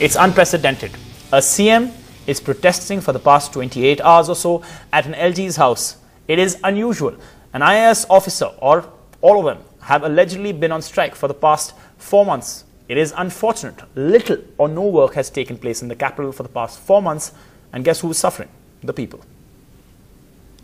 It's unprecedented. A CM is protesting for the past 28 hours or so at an LG's house. It is unusual. An IAS officer, or all of them, have allegedly been on strike for the past 4 months. It is unfortunate. Little or no work has taken place in the capital for the past 4 months. And guess who is suffering? The people.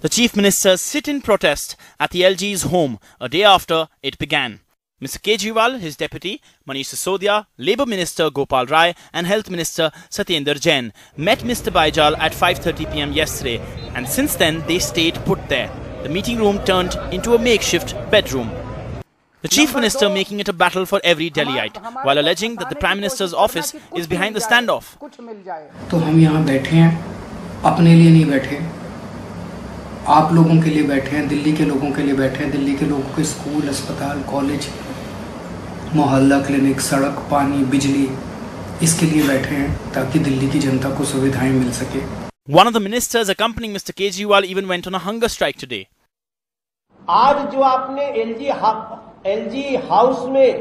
The Chief Minister's sit-in protest at the LG's home a day after it began. Mr. Kejriwal, his deputy, Manish Sisodia, Labour Minister Gopal Rai and Health Minister Satyendra Jain met Mr. Baijal at 5:30 p.m. yesterday, and since then they stayed put there. The meeting room turned into a makeshift bedroom. The Chief Minister making it a battle for every Delhiite, while alleging that the Prime Minister's office is behind the standoff. तो हम यहाँ बैठे हैं, अपने लिए नहीं बैठे, आप लोगों के लिए बैठे हैं, दिल्ली के लोगों के लिए बैठे हैं, दिल्ली के लोगों के स्कूल, अस्पताल, कॉलेज, मोहल्ला क्लिनिक, सड़क, पानी, बिजली, इसके लिए बैठे हैं ताकि दिल्ली की जनता को सुविधाएं मिल सके. One of the ministers accompanying Mr. Kejriwal even went on a hunger strike today. आज जो आपने एलजी हाउस में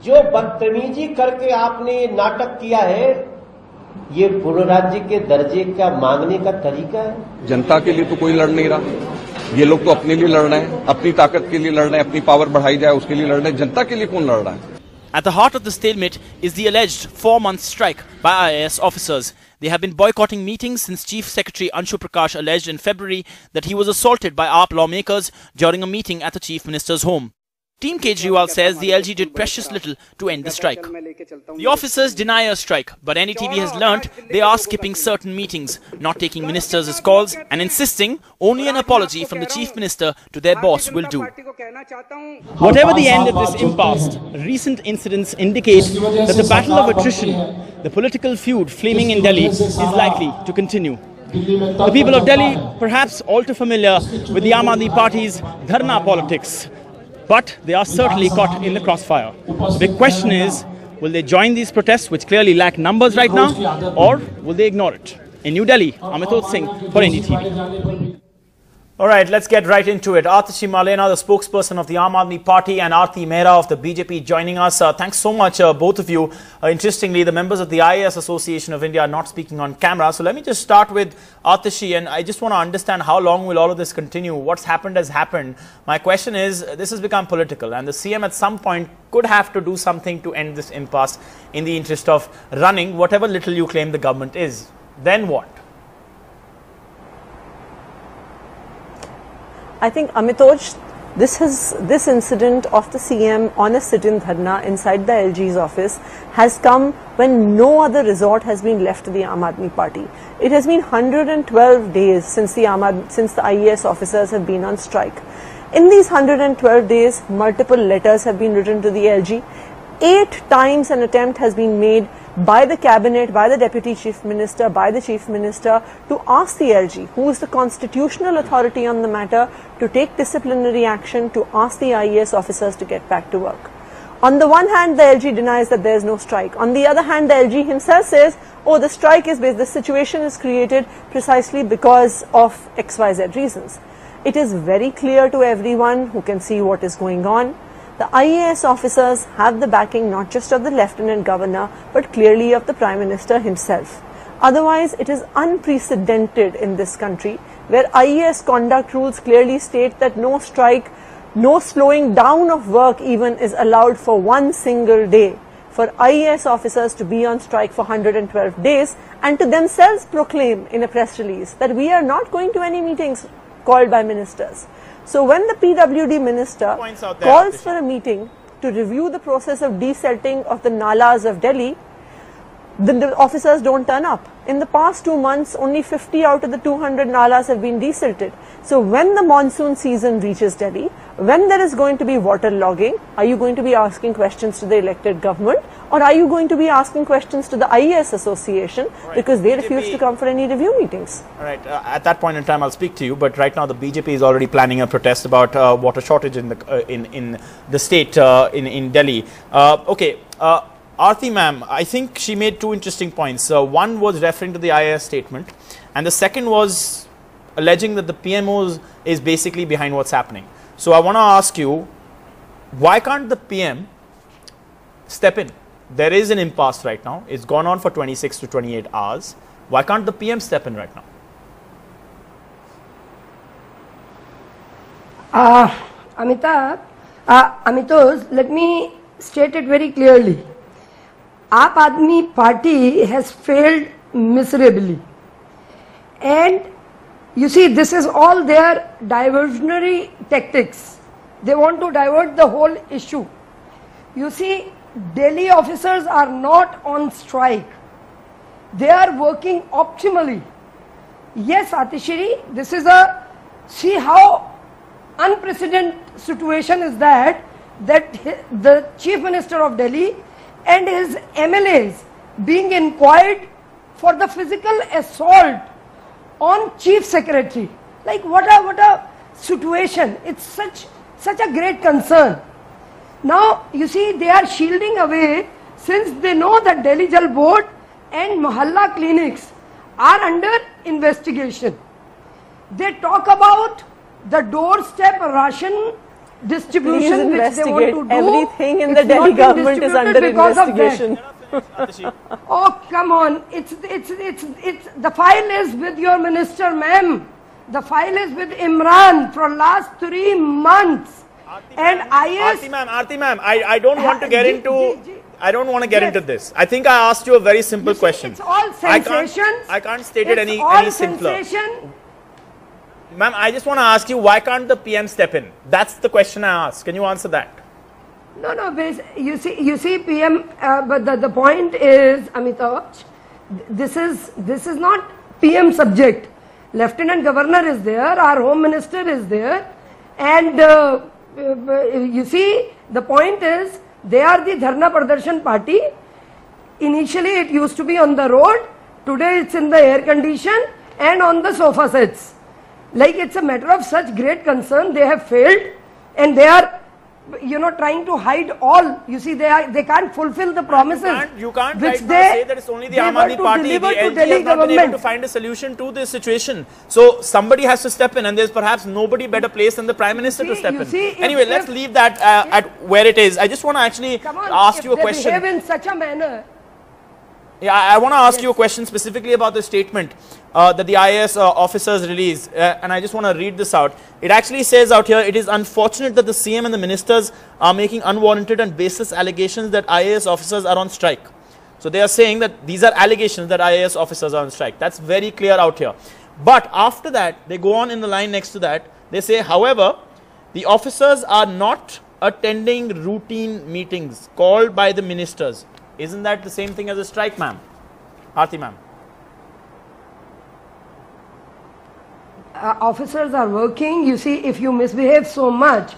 जो बदतमीजी करके आपने नाटक किया है, ये पूर्ण राज्य के दर्जे का मांगने का तरीका है. जनता के लिए तो कोई लड़ नहीं रहा. ये लोग तो अपने लिए लड़ रहे हैं, अपनी ताकत के लिए लड़ रहे हैं, अपनी पावर बढ़ाई जाए उसके लिए लड़ रहे हैं. जनता के लिए कौन लड़ रहा है? At the heart of the stalemate is the alleged 4-month strike by IAS officers. They have been boycotting meetings since Chief Secretary Anshu Prakash alleged in February that he was assaulted by AAP lawmakers during a meeting at the Chief Minister's home. Team Kejriwal says the LG did precious little to end the strike. The officers deny a strike, but NDTV has learnt they are skipping certain meetings, not taking ministers' calls and insisting only an apology from the Chief Minister to their boss will do. Whatever the end of this impasse, recent incidents indicate that the battle of attrition, the political feud flaming in Delhi, is likely to continue. The people of Delhi, perhaps all too familiar with the Aam Aadmi Party's dharna politics, but they are certainly caught in the crossfire. The big question is, will they join these protests, which clearly lack numbers right now, or will they ignore it? In New Delhi, Amitoj Singh for NDTV. All right, let's get right into it. Aatishi Malena, the spokesperson of the Aam Aadmi Party, and Aarti Mehra of the BJP joining us. Thanks so much, both of you. Interestingly, the members of the IAS Association of India are not speaking on camera. So let me just start with Aatishi, and I just want to understand how long will all of this continue? What's happened has happened. My question is, this has become political, and the CM at some point could have to do something to end this impasse in the interest of running whatever little you claim the government is. Then what? I think, Amitoj, this incident of the CM on a sit-in dharna inside the LG's office has come when no other resort has been left to the Aam Aadmi Party. It has been 112 days since the IAS officers have been on strike. In these 112 days, multiple letters have been written to the LG. 8 times an attempt has been made by the cabinet, by the deputy chief minister, by the chief minister to ask the LG, who is the constitutional authority on the matter, to take disciplinary action, to ask the IAS officers to get back to work. On the one hand, the LG denies that there is no strike. On the other hand, the LG himself says, oh, the strike is based, the situation is created precisely because of XYZ reasons. It is very clear to everyone who can see what is going on. The IAS officers have the backing not just of the Lieutenant Governor, but clearly of the Prime Minister himself. Otherwise, it is unprecedented in this country, where IAS conduct rules clearly state that no strike, no slowing down of work even is allowed for one single day. For IAS officers to be on strike for 112 days and to themselves proclaim in a press release that we are not going to any meetings called by ministers. So when the PWD minister calls for a meeting to review the process of desilting of the nalas of Delhi, the officers don't turn up. In the past 2 months, only 50 out of the 200 nalas have been desilted. So when the monsoon season reaches Delhi, when there is going to be water logging, are you going to be asking questions to the elected government, or are you going to be asking questions to the IAS Association, because they refuse to come for any review meetings? All right, at that point in time I'll speak to you, but right now the BJP is already planning a protest about water shortage in the state in Delhi. Aarti ma'am, I think she made 2 interesting points. One was referring to the IAS statement, and the second was alleging that the PMO is basically behind what's happening. So I want to ask you, why can't the PM step in there is an impasse right now. It's gone on for 26 to 28 hours. Why can't the PM step in right now? Amitosh, let me state it very clearly. Aap Aadmi Party has failed miserably. And you see, this is all their diversionary tactics. They want to divert the whole issue. You see, Delhi officers are not on strike. They are working optimally. Yes, Atishiri, this is see how unprecedented situation is that the Chief Minister of Delhi and his MLAs being inquired for the physical assault on Chief Secretary. Like what a situation. It's such a great concern. Now you see, they are shielding away since they know that Delhi Jal Board and Mohalla clinics are under investigation. They talk about the doorstep ration distribution which they want to do. Everything in the Delhi government is under investigation. Oh, come on. It's the file is with your minister, ma'am. The file is with Imran for last 3 months. And Aarti ma'am, I don't want to get into into this. I think I asked you a very simple question. It's all sensations. I can't state it any simpler. Ma'am, I just want to ask you, why can't the PM step in? That's the question I asked. Can you answer that? No, you see, PM. But the point is, Amitabh, this is not PM subject. Lieutenant Governor is there, our Home Minister is there, and you see, the point is, they are the Dharna Pradarshan party. Initially, it used to be on the road. Today, it's in the air condition and on the sofa sets. Like it's a matter of such great concern. They have failed, and they are, trying to hide all. You see, they can't fulfill the promises. You can't right now say that it's only the Aam Aadmi Party. The LG has not been able to find a solution to this situation. So somebody has to step in, and there's perhaps nobody better placed than the Prime Minister to step in. Anyway, let's leave that at where it is. I just want to actually ask you a question. They behave in such a manner. Yeah, I want to ask you a question specifically about the statement that the IAS officers released, and I just want to read this out. It actually says out here, it is unfortunate that the CM and the ministers are making unwarranted and baseless allegations that IAS officers are on strike. So they are saying that these are allegations that IAS officers are on strike. That's very clear out here. But after that, they go on in the line next to that. They say, however, the officers are not attending routine meetings called by the ministers. Isn't that the same thing as a strike, ma'am? Aarti ma'am. Officers are working. You see, if you misbehave so much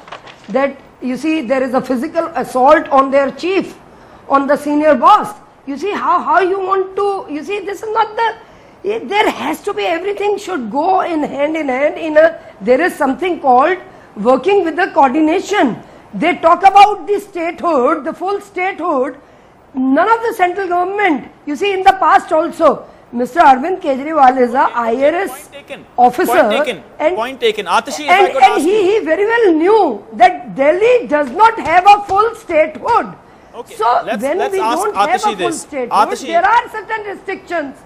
that, you see, there is a physical assault on their chief, on the senior boss. You see, how you want to, you see, this is not there has to be, everything should go in hand there is something called working with the coordination. They talk about the statehood, the full statehood. None of the central government, you see, in the past also, Mr. Arvind Kejriwal is a IRS officer. Point taken. Aatishi, and he very well knew that Delhi does not have a full statehood. Okay. So when we don't have a full statehood, there are certain restrictions.